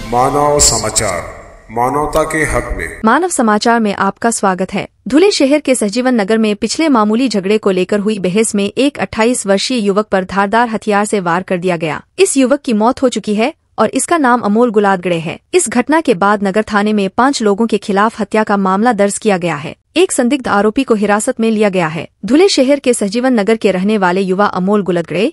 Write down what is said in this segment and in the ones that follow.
मानव समाचार, मानवता के हक में। मानव समाचार में आपका स्वागत है। धुले शहर के सहजीवन नगर में पिछले मामूली झगड़े को लेकर हुई बहस में एक 28 वर्षीय युवक पर धारदार हथियार से वार कर दिया गया। इस युवक की मौत हो चुकी है और इसका नाम अमोल गुलादगड़े है। इस घटना के बाद नगर थाने में 5 लोगों के खिलाफ हत्या का मामला दर्ज किया गया है। एक संदिग्ध आरोपी को हिरासत में लिया गया है। धुले शहर के सहजीवन नगर के रहने वाले युवा अमोल गुलादगड़े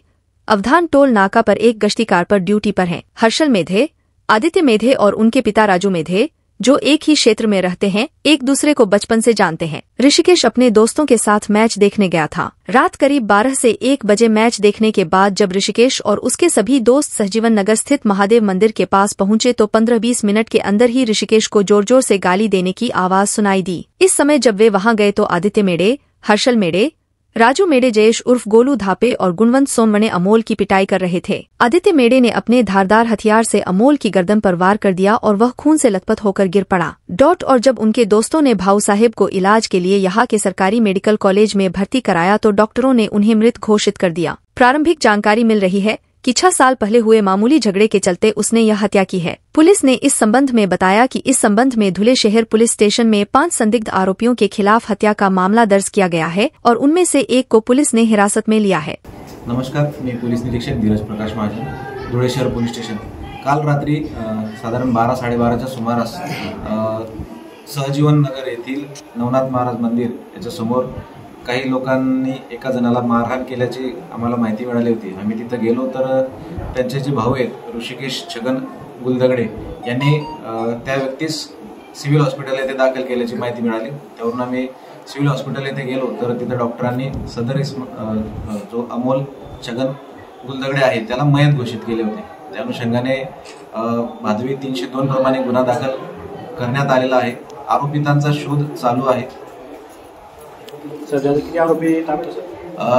अवधान टोल नाका पर एक गश्ती कार पर ड्यूटी पर हैं। हर्षल मेधे, आदित्य मेधे और उनके पिता राजू मेधे, जो एक ही क्षेत्र में रहते हैं, एक दूसरे को बचपन से जानते हैं। ऋषिकेश अपने दोस्तों के साथ मैच देखने गया था। रात करीब 12 से 1 बजे मैच देखने के बाद जब ऋषिकेश और उसके सभी दोस्त सहजीवन नगर स्थित महादेव मंदिर के पास पहुंचे तो 15-20 मिनट के अंदर ही ऋषिकेश को जोर जोर से गाली देने की आवाज सुनाई दी। इस समय जब वे वहां गए तो आदित्य मेड़े, हर्षल मेड़े, राजू मेड़े, जयेश उर्फ गोलू धापे और गुणवंत सोमवणे अमोल की पिटाई कर रहे थे। आदित्य मेड़े ने अपने धारदार हथियार से अमोल की गर्दन पर वार कर दिया और वह खून से लथपथ होकर गिर पड़ा। और जब उनके दोस्तों ने भाऊ साहेब को इलाज के लिए यहाँ के सरकारी मेडिकल कॉलेज में भर्ती कराया तो डॉक्टरों ने उन्हें मृत घोषित कर दिया। प्रारंभिक जानकारी मिल रही है कि 6 साल पहले हुए मामूली झगड़े के चलते उसने यह हत्या की है। पुलिस ने इस संबंध में बताया कि इस संबंध में धुले शहर पुलिस स्टेशन में 5 संदिग्ध आरोपियों के खिलाफ हत्या का मामला दर्ज किया गया है और उनमें से एक को पुलिस ने हिरासत में लिया है। नमस्कार, मी पोलीस निरीक्षक धीरज प्रकाश महाजन, धुळे शहर पोलीस स्टेशन। काल रात्री साधारण 12-12:30च्या सुमारास सहजीवन नगर येथील नवनाथ महाराज मंदिर याच्या समोर काही लोकांनी एका जणाला मारहाण केल्याची आम्हाला माहिती मिळाली होती। आम्ही तिथे गेलो तर त्यांचे जे भाऊ आहेत ऋषिकेश छगन गुलदगडे यांनी त्या व्यक्तीस सिव्हिल हॉस्पिटल येथे दाखल केल्याची माहिती मिळाली। त्यावरून आम्ही सिव्हिल हॉस्पिटल येथे गेलो तर तिथे डॉक्टरांनी सदर जो अमोल छगन गुलदगडे आहे त्याला मयत घोषित केले होते। त्या अनुषंगाने भादवी 302 प्रमाणे गुन्हा दाखल करण्यात आलेला आहे। आरोपितांचा शोध चालू आहे।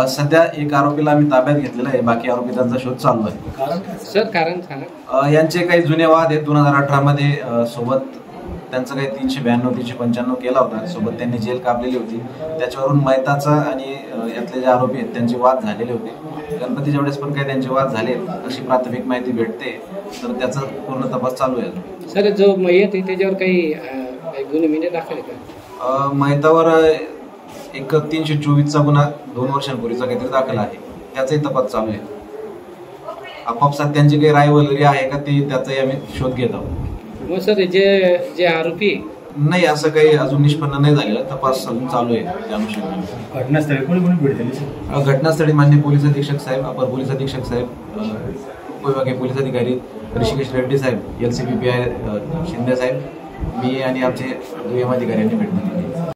सध्या एक आरोपीला आम्ही ताब्यात घेतलेला आहे, बाकी आरोपितांचा शोध चालू आहे। कारण सांगा। यांचे काही जुने वाद आहेत। 2018 मध्ये सोबत त्यांचं काही 392-395 केला होता। सोबत त्यांनी जेल कापलेली होती। त्याच्यावरून मैताचा आणि यातले जे आरोपी आहेत त्यांचे वाद झालेले होते। गणपतीच्या वेळेस पण काही त्यांचे वाद झाले अशी प्राथमिक माहिती भेटते, तर त्याचा पूर्ण तपास चालू आहे। सर, जो मयत आहे त्याच्यावर काही गुन्हे दाखल आहे का? मैतावर एक 324चा गुन्हा 2 वर्षांपूर्वीचा काहीतरी दाखल आहे, त्याचाही तपास चालू आहे। आपापसात त्यांची काही रायवलरी आहे का ते त्याचाही आम्ही शोध घेत आहोत। मग सर, जे आरोपी नाही असं काही अजून निष्पन्न नाही झालेलं, तपास अजून चालू आहे त्या अनुषंगाने। घटनास्थळी कोणी भेट दिली? घटनास्थळी माननीय पोलीस अधीक्षक साहेब, अपर पोलीस अधीक्षक साहेब, उपविभागीय पोलीस अधिकारी ऋषिकेश रेड्डी साहेब, LCP PI शिंदे साहेब, मी आणि आमचे दुय्यम अधिकाऱ्यांनी भेट दिली।